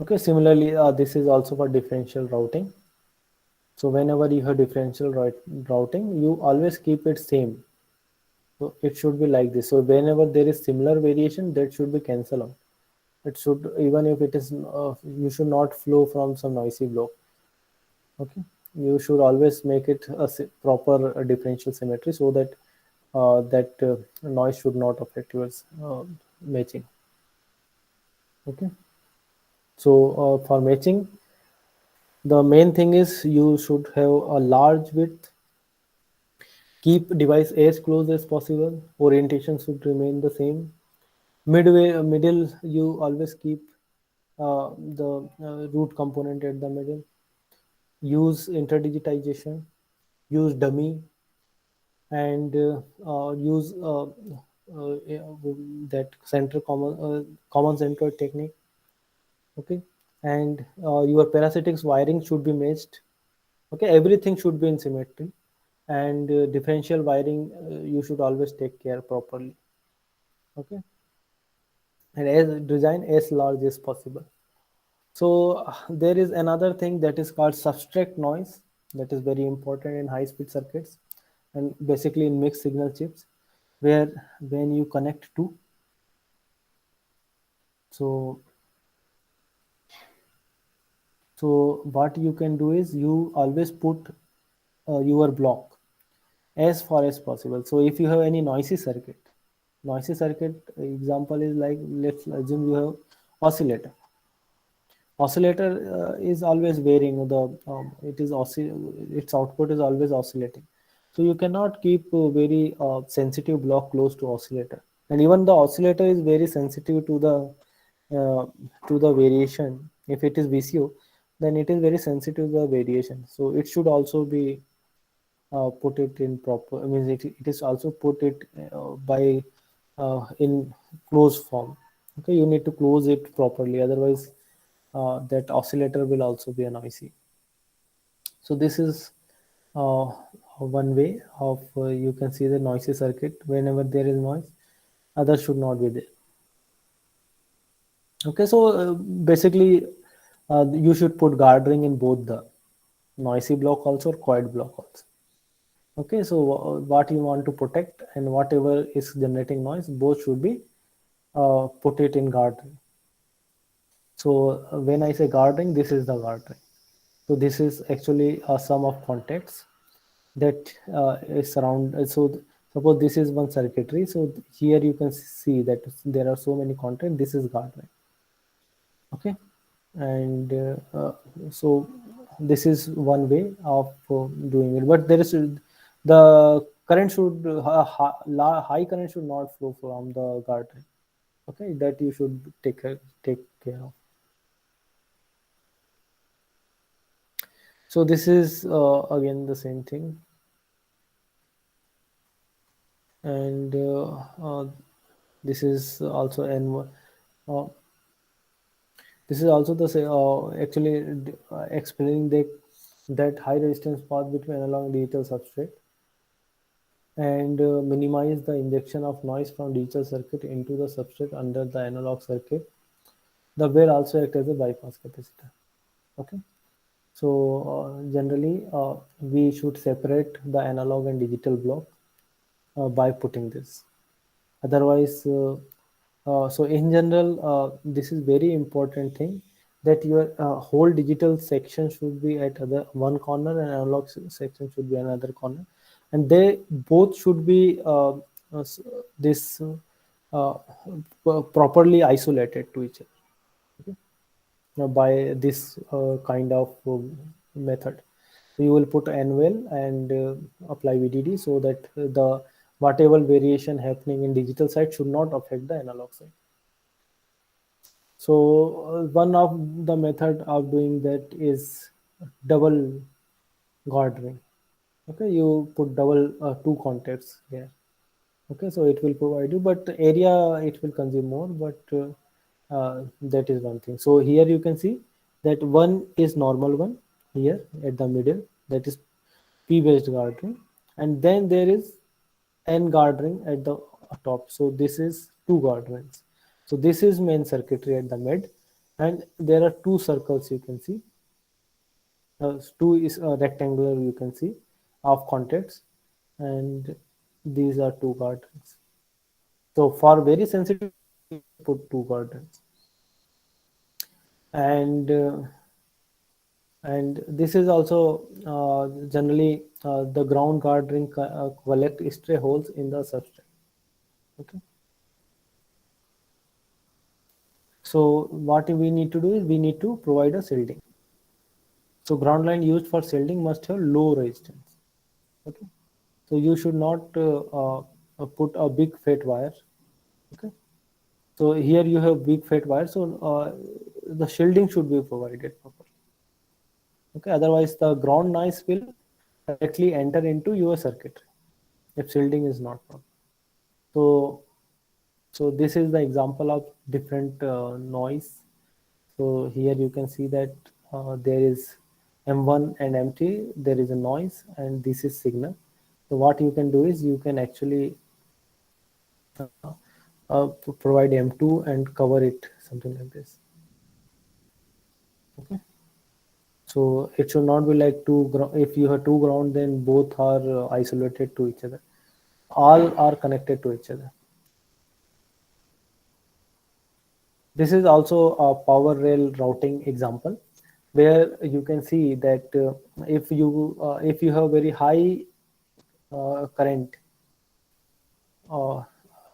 Okay, similarly, this is also for differential routing. So whenever you have differential routing, you always keep it same. So it should be like this. So whenever there is similar variation, that should be cancelled out. It should, even if it is, you should not flow from some noisy block. Okay, you should always make it a proper differential symmetry, so that noise should not affect your matching. Okay, so for matching, the main thing is you should have a large width. Keep device as close as possible. Orientation should remain the same. Middle, you always keep the root component at the middle. Use interdigitization. Use dummy, and use that center common center technique. Okay, and your parasitics wiring should be matched. Okay, everything should be in symmetry, and differential wiring you should always take care properly. Okay, and as design as large as possible. So there is another thing that is called substrate noise, that is very important in high speed circuits, and basically in mixed signal chips, where when you connect to, so what you can do is you always put your block as far as possible. So if you have any noisy circuit example is like, let's assume you have oscillator. Oscillator is always varying. The its output is always oscillating. So you cannot keep very sensitive block close to oscillator. And even the oscillator is very sensitive uh, to the variation. If it is VCO, then it is very sensitive to the variation. So it should also be put it in proper. I mean, it is also put it by in closed form. Okay, you need to close it properly, otherwise that oscillator will also be noisy. So this is uh, one way of you can see the noisy circuit. Whenever there is noise, others should not be there. Okay, so basically you should put guard ring in both the noisy block also or quiet block also. Okay, so what you want to protect and whatever is generating noise, both should be put it in guard ring. So when I say guard ring, this is the guard ring. So this is actually a sum of contacts that is around. Suppose this is one circuitry. So here you can see that there are so many contacts. This is guard ring. Okay, and so this is one way of doing it. But there is the current should high current should not flow from the guard ring. Okay, that you should take care of. So this is again the same thing, and this is also n. Uh, this is also the actually explaining that high resistance path between analog and digital substrate, and minimize the injection of noise from digital circuit into the substrate under the analog circuit. The where also act as a bypass capacitor. Okay. So generally we should separate the analog and digital block by putting this. Otherwise, so in general, this is very important thing, that your whole digital section should be at other one corner and analog section should be another corner, and they both should be this properly isolated to each other. Okay? By this kind of method. So you will put anvil and apply VDD, so that the whatever variation happening in digital side should not affect the analog side. So one of the method of doing that is double guard ring. Okay, you put double two contacts here. Okay, so it will provide you, but area it will consume more, but That is one thing. So here you can see that one is normal one here at the middle, that is P based guard ring, and then there is N guard ring at the top. So this is two guard rings. So this is main circuitry at the mid, and there are two circles you can see. Two is a rectangular you can see of contacts, and these are two guard rings. So for very sensitive, put two guard rings, and this is also generally the ground guard ring collect stray holes in the substrate. Okay. So what we need to do is we need to provide a shielding. So ground line used for shielding must have low resistance. Okay. So you should not put a big fat wire. Okay. So here you have big fat wire. So the shielding should be provided properly. Okay. Otherwise the ground noise will directly enter into your circuitry if shielding is not proper. So this is the example of different noise. So here you can see that there is M1 and M3, there is a noise, and this is signal. So what you can do is you can actually provide M2 and cover it, something like this. Okay. So it should not be like if you have two ground, then both are isolated to each other. All are connected to each other. This is also a power rail routing example, where you can see that if you have very high current uh,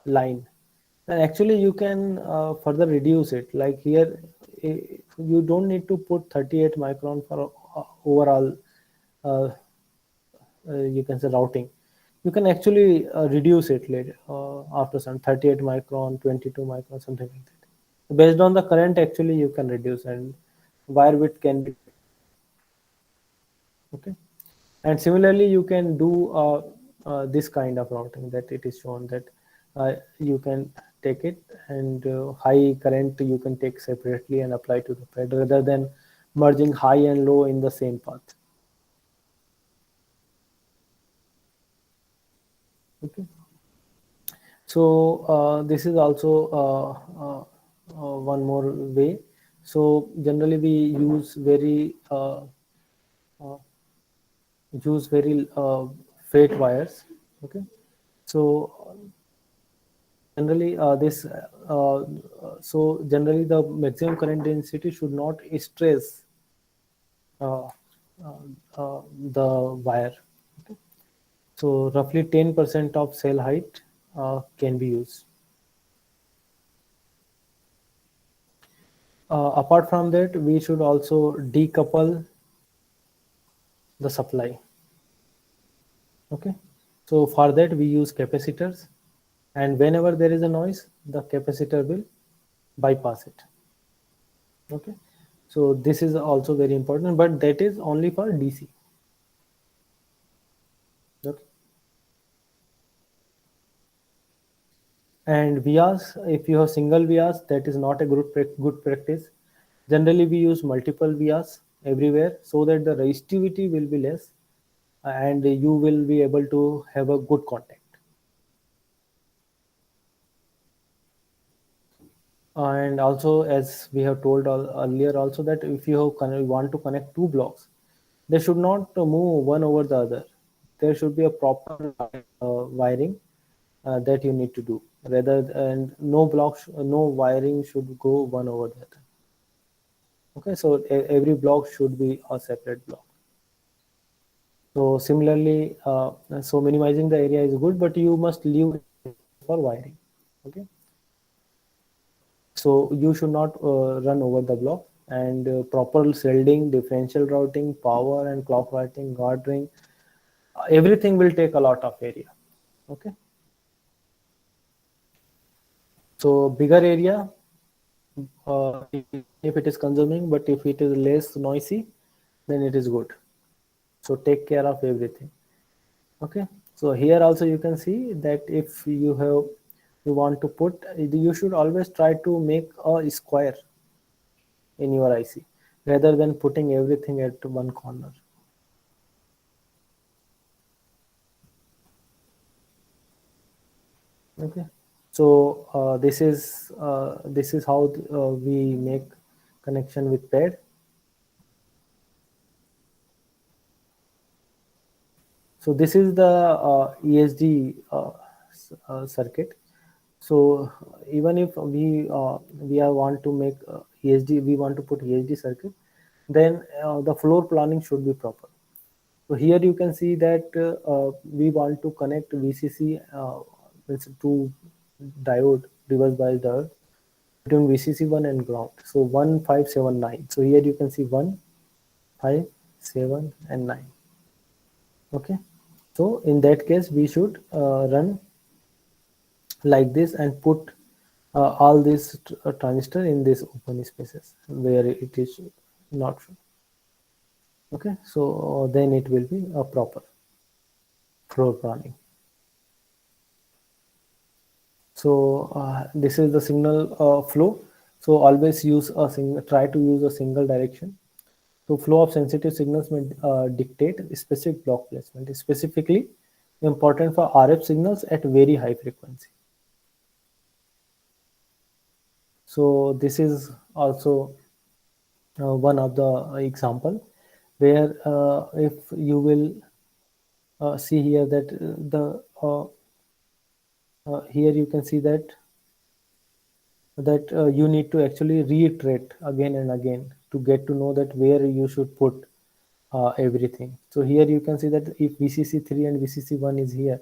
line, then actually you can further reduce it. Like here, you don't need to put 38 micron for overall uh, you can say routing. You can actually reduce it later after some 38 micron, 22 micron, something like that. Based on the current, actually you can reduce, and wire width can be okay. And similarly, you can do this kind of routing that it is shown that you can take it, and high current you can take separately and apply to the pad rather than merging high and low in the same path. Okay. So this is also one more way. So generally we uh, use very fat wires. Okay. So generally generally the maximum current density should not stress uh, the wire. Okay. So roughly 10% of cell height can be used. Apart from that, we should also decouple the supply. Okay. So for that we use capacitors, and whenever there is a noise, the capacitor will bypass it. Okay. So this is also very important, but that is only for DC. Okay. And vias, if you have single vias, that is not a good practice. Generally we use multiple vias everywhere so that the resistivity will be less and you will be able to have a good contact. And also, as we have told earlier also, that if you want to connect two blocks, they should not move one over the other. There should be a proper wiring that you need to do, and no wiring should go one over the other. Okay, so every block should be a separate block. So similarly, so minimizing the area is good, but you must leave for wiring. Okay. So you should not run over the block, and proper shielding, differential routing, power and clock routing, guard ring, everything will take a lot of area. Okay. So bigger area, if it is consuming, but if it is less noisy, then it is good. So take care of everything. Okay. So here also you can see that if you have you want to put, you should always try to make a square in your IC rather than putting everything at one corner. Okay, so this is how we make connection with pad. So this is the ESD circuit. So even if we are want to make ESD, we want to put ESD circuit, then the floor planning should be proper. So here you can see that we want to connect VCC with two diode, reverse bias diode, between VCC1 and ground. So 1579. So here you can see 1, 5, 7, and 9. Okay. So in that case, we should run like this and put all these transistor in these open spaces where it is not. Okay. So then it will be a proper floor planning. So this is the signal flow. So always use a single, try to use a single direction. So flow of sensitive signals may dictate specific block placement, specifically important for RF signals at very high frequency. So this is also one of the example where if you will see here that here you can see that you need to actually reiterate again and again to get to know that where you should put everything. So here you can see that if VCC3 and VCC1 is here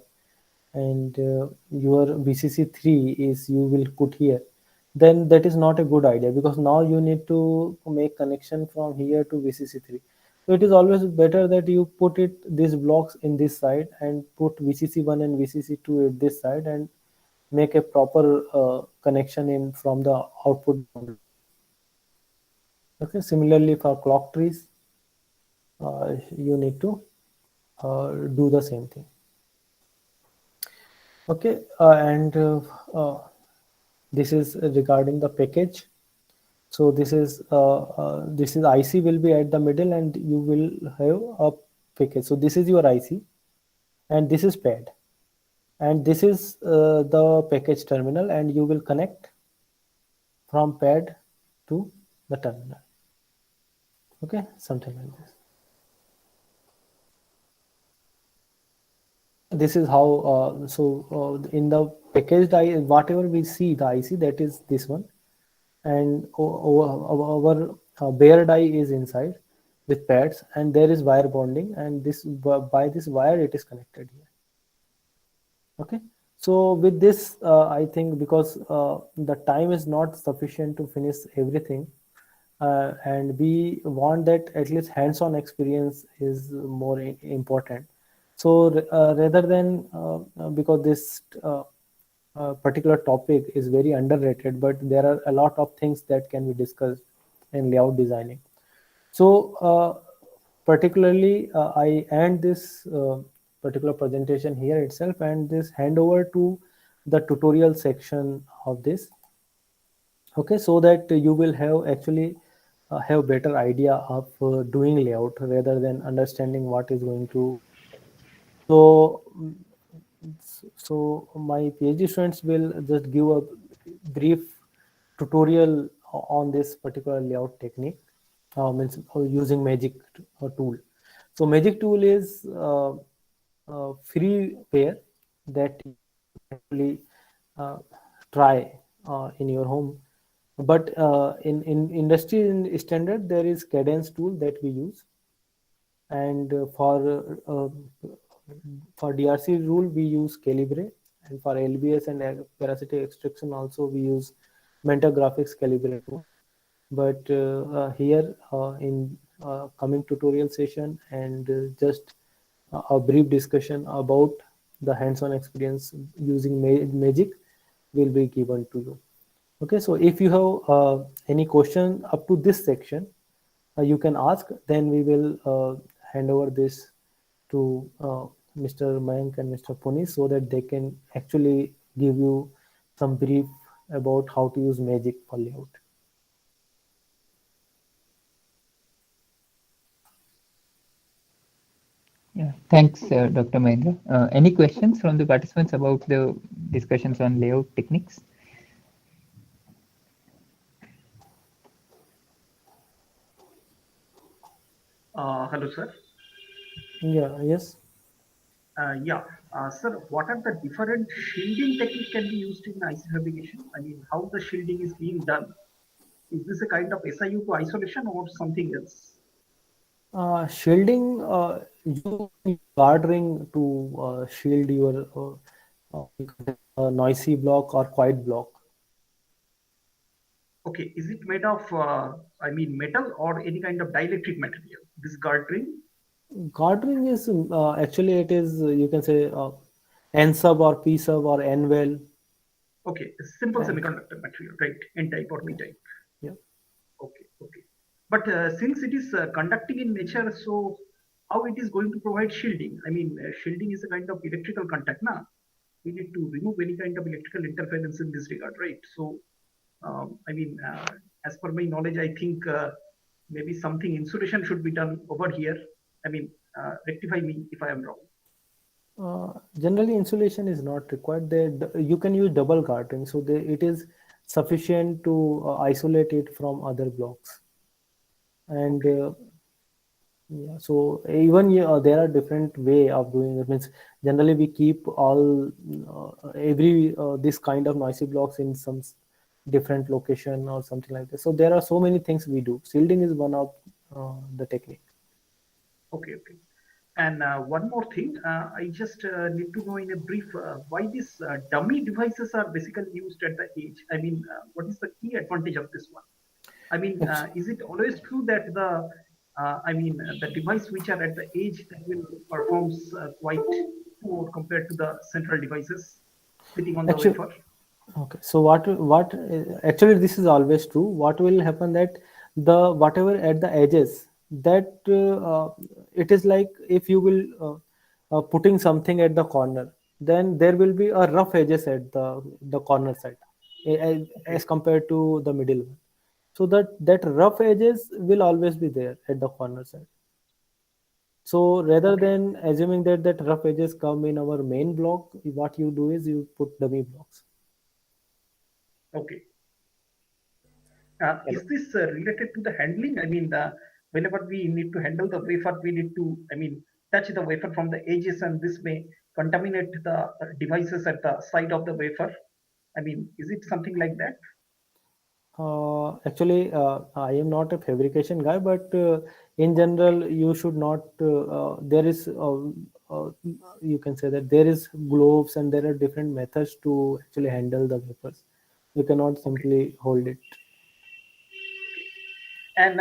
and your VCC3 is you will put here, then that is not a good idea because now you need to make connection from here to VCC3. So it is always better that you put it these blocks in this side and put VCC1 and VCC2 at this side and make a proper connection in from the output. Okay, similarly for clock trees, you need to do the same thing. Okay, and this is regarding the package. So this is IC will be at the middle and you will have a package. So this is your IC and this is pad and this is the package terminal and you will connect from pad to the terminal. Okay, something like this. This is how in the packaged IC, whatever we see the IC, that is this one, and our bare die is inside with pads and there is wire bonding and this by this wire it is connected here. Okay, so with this I think because the time is not sufficient to finish everything and we want that at least hands-on experience is more important. So rather than because this particular topic is very underrated, but there are a lot of things that can be discussed in layout designing. So particularly I end this particular presentation here itself and this hand over to the tutorial section of this. Okay, so that you will have actually have better idea of doing layout rather than understanding what is going to. So so my PhD students will just give a brief tutorial on this particular layout technique, means using magic tool. So magic tool is freeware that you actually uh, try in your home, but in industry standard there is cadence tool that we use, and for DRC rule we use Calibre, and for LBS and parasitic extraction also we use Mentor Graphics Calibre tool. But here in coming tutorial session and just a brief discussion about the hands-on experience using magic will be given to you. Okay, so if you have any question up to this section, you can ask, then we will hand over this to Mr. Mayank and Mr. Puni so that they can actually give you some brief about how to use magic for layout. Yeah, thanks, Dr. Mahendra. Any questions from the participants about the discussions on layout techniques? Hello, sir. Yeah, yes. Yeah, sir, what are the different shielding technique can be used in IC fabrication? I mean, how the shielding is being done? Is this a kind of SIU to isolation or something else? Shielding, you can use guard ring to shield your you can say, noisy block or quiet block. Okay, is it made of, I mean, metal or any kind of dielectric material? This guard ring? Guard ring is actually it is you can say N sub or P sub or N well. Okay, a simple And semiconductor material, right? N type or P yeah, type. yeah. Okay, okay. But since it is conducting in nature, so how it is going to provide shielding? I mean, shielding is a kind of electrical contact, na? We need to remove any kind of electrical interference in this regard, right? So, I mean, as per my knowledge, I think maybe something insulation should be done over here. I mean, rectify me if I am wrong. Generally, insulation is not required. You can use double guard ring, so it is sufficient to isolate it from other blocks. And Okay, yeah, so even there are different way of doing it. Means generally we keep all every this kind of noisy blocks in some different location or something like that. So there are so many things we do. Shielding is one of the technique. okay, okay. And one more thing, I just need to know in a brief why these dummy devices are basically used at the edge. I mean, what is the key advantage of this one? I mean, Actu- is it always true that the device which are at the edge that will performs quite poor compared to the central devices sitting on the Actually, wafer? okay, so what actually this is always true. What will happen that the whatever at the edges that it is like if you will putting something at the corner, then there will be a rough edges at the corner side Okay, as compared to the middle one. So that rough edges will always be there at the corner side. So rather okay, than assuming that rough edges come in our main block, what you do is you put dummy blocks. okay. Hello. Is this related to the handling? I mean, whenever we need to handle the wafer, we need to, I mean, touch the wafer from the edges, and this may contaminate the devices at the side of the wafer. I mean, is it something like that? Actually, I am not a fabrication guy, but in general, you should not. There is, you can say that there is gloves and there are different methods to actually handle the wafers. You cannot Okay. simply hold it. And